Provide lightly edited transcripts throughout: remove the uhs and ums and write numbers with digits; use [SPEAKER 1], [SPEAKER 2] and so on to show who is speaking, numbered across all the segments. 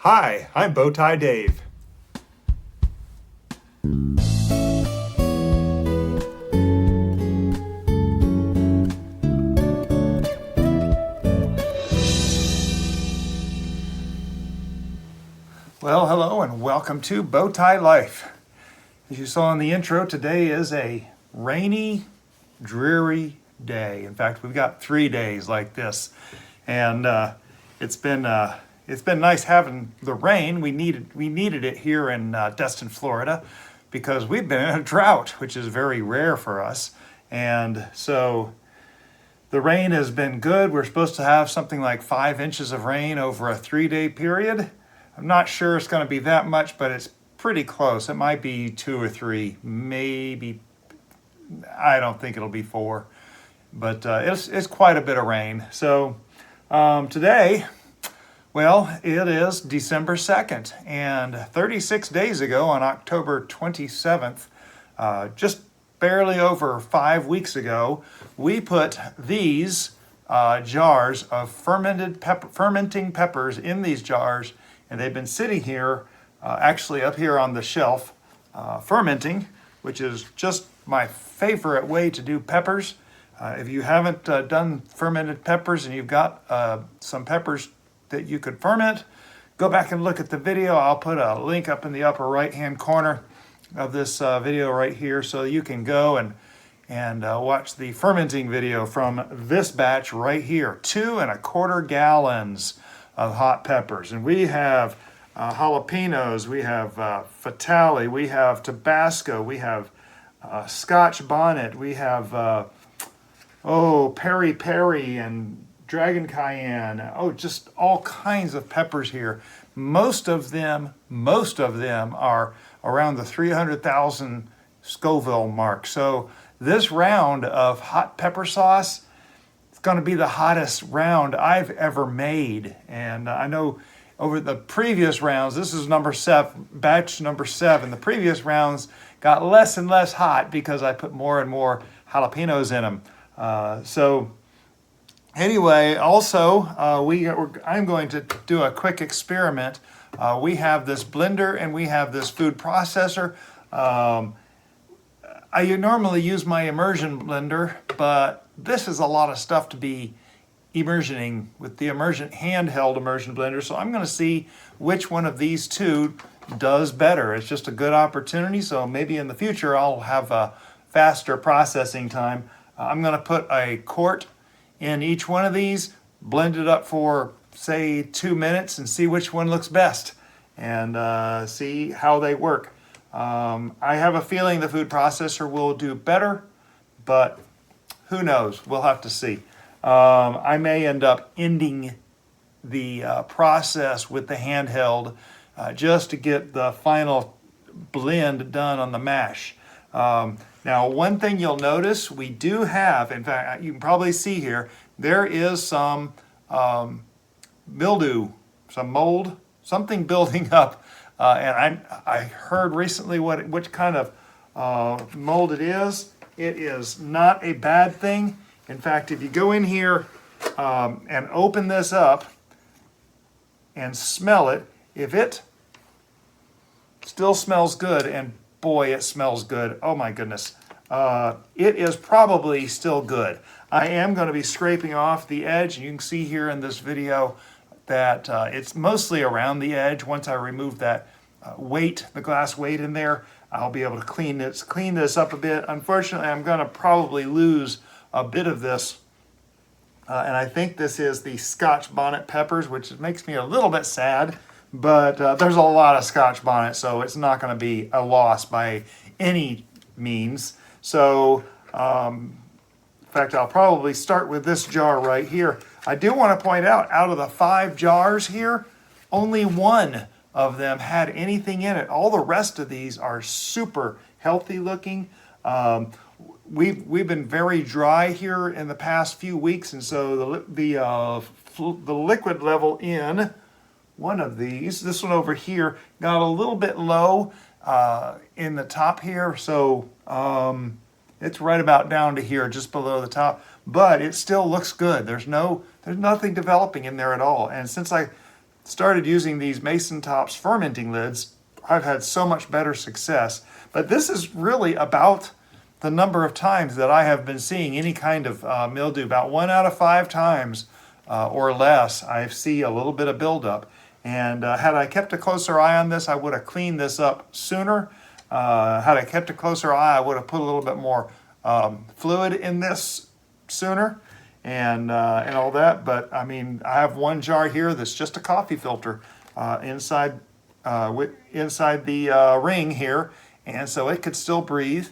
[SPEAKER 1] Hi, I'm Bowtie Dave. Well, hello and welcome to Bowtie Life. As you saw in the intro, today is a rainy, dreary day. In fact, we've got 3 days like this, and it's been nice having the rain. We needed it here in Destin, Florida, because we've been in a drought, which is very rare for us, and so the rain has been good. We're supposed to have something like 5 inches of rain over a 3-day period. I'm not sure it's going to be that much, but it's pretty close. It might be 2 or 3, maybe. I don't think it'll be 4, but it's quite a bit of rain. So today, well, it is December 2nd, and 36 days ago on October 27th, just barely over 5 weeks ago, we put these jars of fermenting peppers in these jars, and they've been sitting here, actually up here on the shelf, fermenting, which is just my favorite way to do peppers. If you haven't done fermented peppers and you've got some peppers that you could ferment, go back and look at the video. I'll put a link up in the upper right hand corner of this video right here, so you can go and watch the fermenting video from this batch right here. 2¼ gallons of hot peppers, and we have jalapenos, we have fatale, we have Tabasco, we have Scotch Bonnet, we have Peri and dragon cayenne. Just all kinds of peppers here. Most of them are around the 300,000 Scoville mark. So this round of hot pepper sauce, it's going to be the hottest round I've ever made. And I know over the previous rounds, this is batch number 7. The previous rounds got less and less hot because I put more and more jalapenos in them. So anyway, also, I'm going to do a quick experiment. We have this blender and we have this food processor. I normally use my immersion blender, but this is a lot of stuff to be immersioning with the handheld immersion blender. So I'm going to see which one of these two does better. It's just a good opportunity. So maybe in the future I'll have a faster processing time. I'm going to put a quart in each one of these, blend it up for say 2 minutes, and see which one looks best, and see how they work. I have a feeling the food processor will do better, but who knows? We'll have to see. I may end up ending the process with the handheld just to get the final blend done on the mash. Now, one thing you'll notice, we do have, in fact, you can probably see here, there is some mildew, some mold, something building up. And I heard recently which kind of mold it is. It is not a bad thing. In fact, if you go in here and open this up and smell it, if it still smells good, and boy, it smells good. Oh my goodness. It is probably still good. I am going to be scraping off the edge, and you can see here in this video that it's mostly around the edge. Once I remove that the glass weight in there, I'll be able to clean this up a bit. Unfortunately, I'm going to probably lose a bit of this, and I think this is the Scotch Bonnet peppers, which makes me a little bit sad, but there's a lot of Scotch Bonnet, so it's not going to be a loss by any means. So, in fact, I'll probably start with this jar right here. I do want to point out of the 5 jars here, only 1 of them had anything in it. All the rest of these are super healthy looking. We've been very dry here in the past few weeks, and so the liquid level in one of these, this one over here, got a little bit low in the top here. So it's right about down to here, just below the top, but it still looks good. There's nothing developing in there at all. And since I started using these Mason Tops fermenting lids, I've had so much better success. But this is really about the number of times that I have been seeing any kind of mildew. About 1 out of 5 times or less, I see a little bit of buildup. And had I kept a closer eye on this, I would have cleaned this up sooner. Had I kept a closer eye, I would have put a little bit more fluid in this sooner and all that. But I mean, I have one jar here that's just a coffee filter inside the ring here, and so it could still breathe.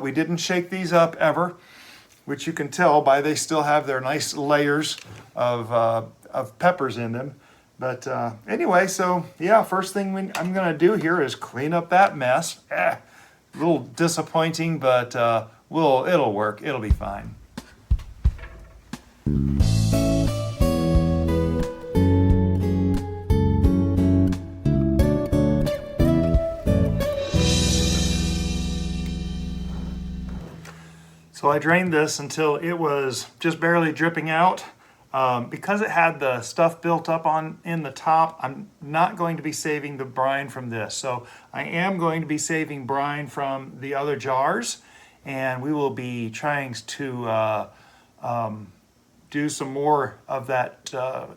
[SPEAKER 1] We didn't shake these up ever, which you can tell by they still have their nice layers of peppers in them. But anyway, so yeah, first thing I'm going to do here is clean up that mess. A little disappointing, but it'll work. It'll be fine. So I drained this until it was just barely dripping out. Because it had the stuff built up in the top, I'm not going to be saving the brine from this. So I am going to be saving brine from the other jars, and we will be trying to do some more of that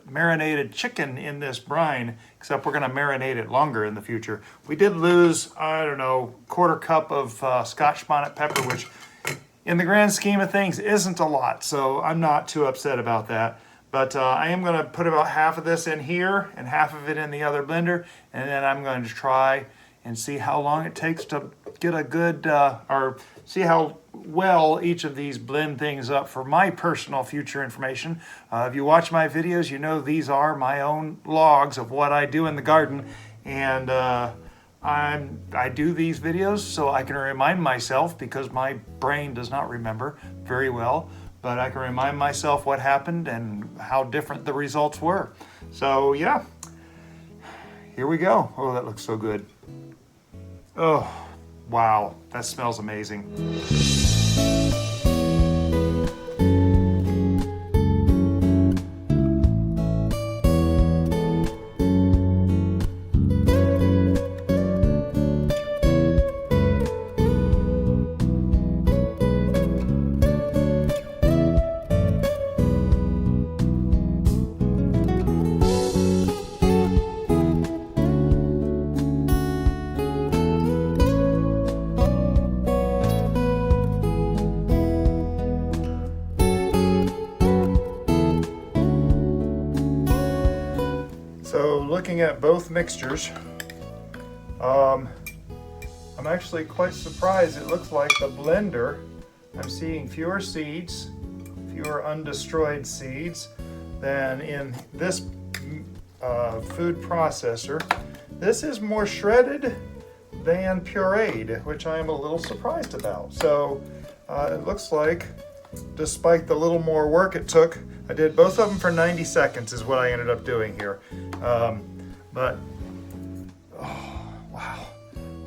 [SPEAKER 1] marinated chicken in this brine, except we're going to marinate it longer in the future. We did lose, I don't know, 1/4 cup of Scotch bonnet pepper, which in the grand scheme of things isn't a lot, so I'm not too upset about that. But I am going to put about half of this in here and half of it in the other blender, and then I'm going to try and see how long it takes to get a good, or see how well each of these blend things up for my personal future information. If you watch my videos, you know these are my own logs of what I do in the garden, and I do these videos so I can remind myself, because my brain does not remember very well, but I can remind myself what happened and how different the results were. So yeah, here we go. Oh, that looks so good. Oh, wow, that smells amazing. So looking at both mixtures, I'm actually quite surprised. It looks like the blender, I'm seeing fewer seeds, fewer undestroyed seeds than in this food processor. This is more shredded than pureed, which I am a little surprised about. So it looks like, despite the little more work it took, I did both of them for 90 seconds is what I ended up doing here. But, oh, wow.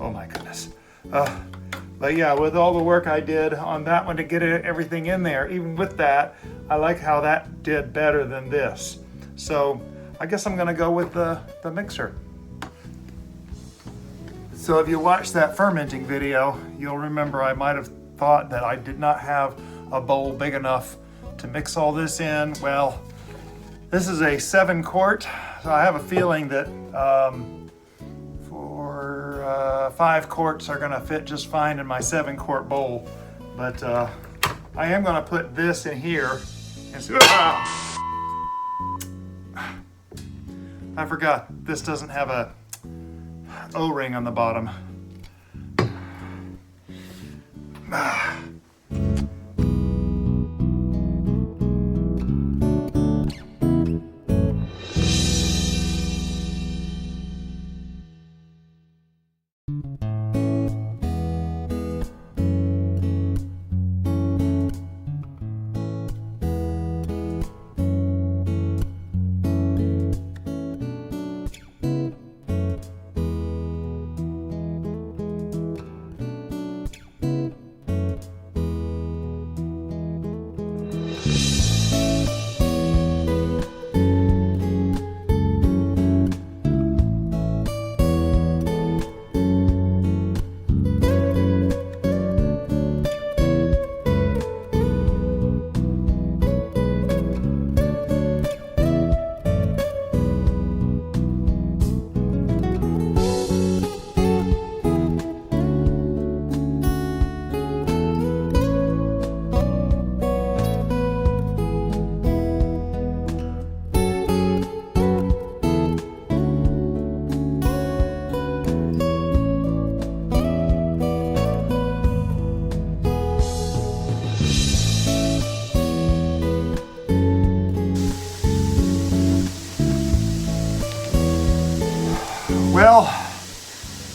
[SPEAKER 1] Oh my goodness. But yeah, with all the work I did on that one to get everything in there, even with that, I like how that did better than this. So I guess I'm gonna go with the mixer. So if you watched that fermenting video, you'll remember I might have thought that I did not have a bowl big enough to mix all this in. Well, this is a 7 quart, so I have a feeling that 5 quarts are gonna fit just fine in my 7 quart bowl. But I am gonna put this in here and see. I forgot, this doesn't have a O-ring on the bottom. Well,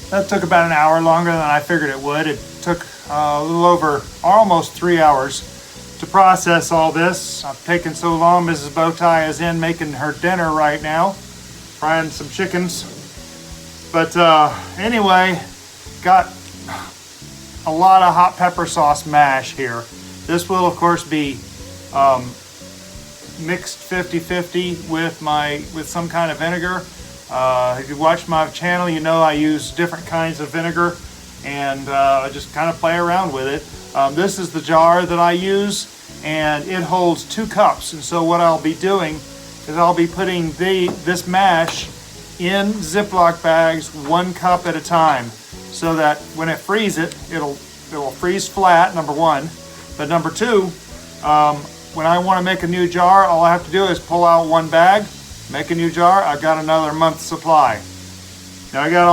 [SPEAKER 1] that took about an hour longer than I figured it would. It took a little over almost 3 hours to process all this. I've taken so long. Mrs. Bowtie is in making her dinner right now, frying some chickens. But anyway, got a lot of hot pepper sauce mash here. This will of course be mixed 50-50 with some kind of vinegar. If you watch my channel, you know I use different kinds of vinegar and just kind of play around with it. This is the jar that I use, and it holds 2 cups. And so what I'll be doing is I'll be putting this mash in Ziploc bags 1 cup at a time, so that when it freezes it will freeze flat, number one. But number two, when I want to make a new jar, all I have to do is pull out 1 bag, make a new jar. I've got another month's supply. Now I got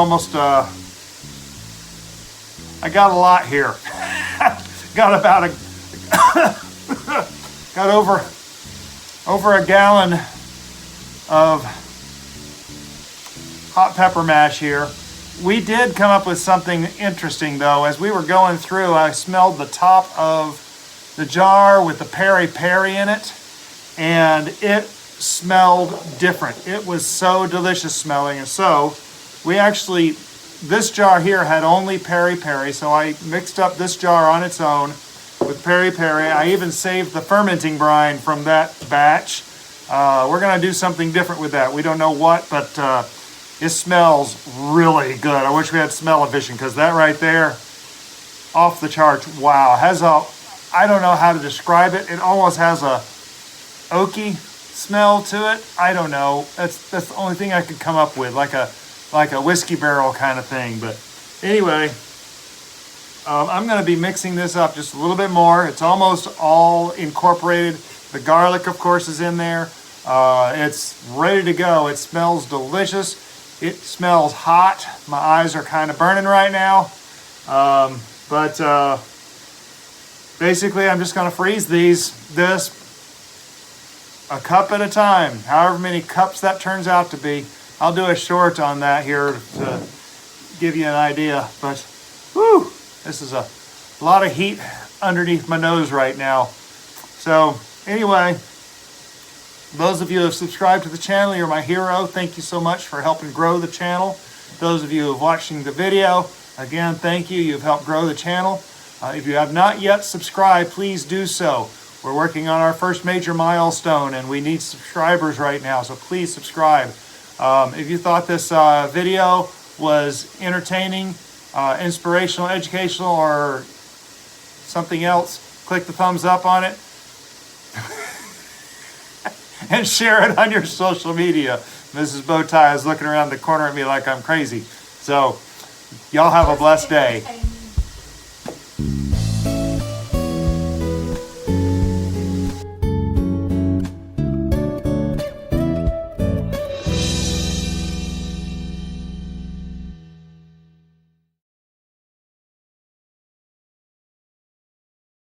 [SPEAKER 1] I got a lot here. Got about got over a gallon of hot pepper mash here. We did come up with something interesting though. As we were going through, I smelled the top of the jar with the Peri in it, and it smelled different. It was so delicious smelling. And so we actually, this jar here had only Peri, so I mixed up this jar on its own with Peri. I even saved the fermenting brine from that batch. We're gonna do something different with that. We don't know what, but it smells really good. I wish we had smell-o-vision, because that right there, off the charts. Wow, has a, I don't know how to describe it. It almost has a oaky smell to it. I don't know. That's the only thing I could come up with, like a whiskey barrel kind of thing. But anyway, I'm going to be mixing this up just a little bit more. It's almost all incorporated. The garlic, of course, is in there. It's ready to go. It smells delicious. It smells hot. My eyes are kind of burning right now. But basically, I'm just going to freeze this a cup at a time. However many cups that turns out to be. I'll do a short on that here to give you an idea. But, whew, this is a lot of heat underneath my nose right now. So, anyway, those of you who have subscribed to the channel, you're my hero. Thank you so much for helping grow the channel. Those of you who are watching the video, again, thank you. You've helped grow the channel. If you have not yet subscribed, please do so. We're working on our first major milestone, and we need subscribers right now, so please subscribe. If you thought this video was entertaining, inspirational, educational, or something else, click the thumbs up on it and share it on your social media. Mrs. Bowtie is looking around the corner at me like I'm crazy. So, y'all have a blessed day.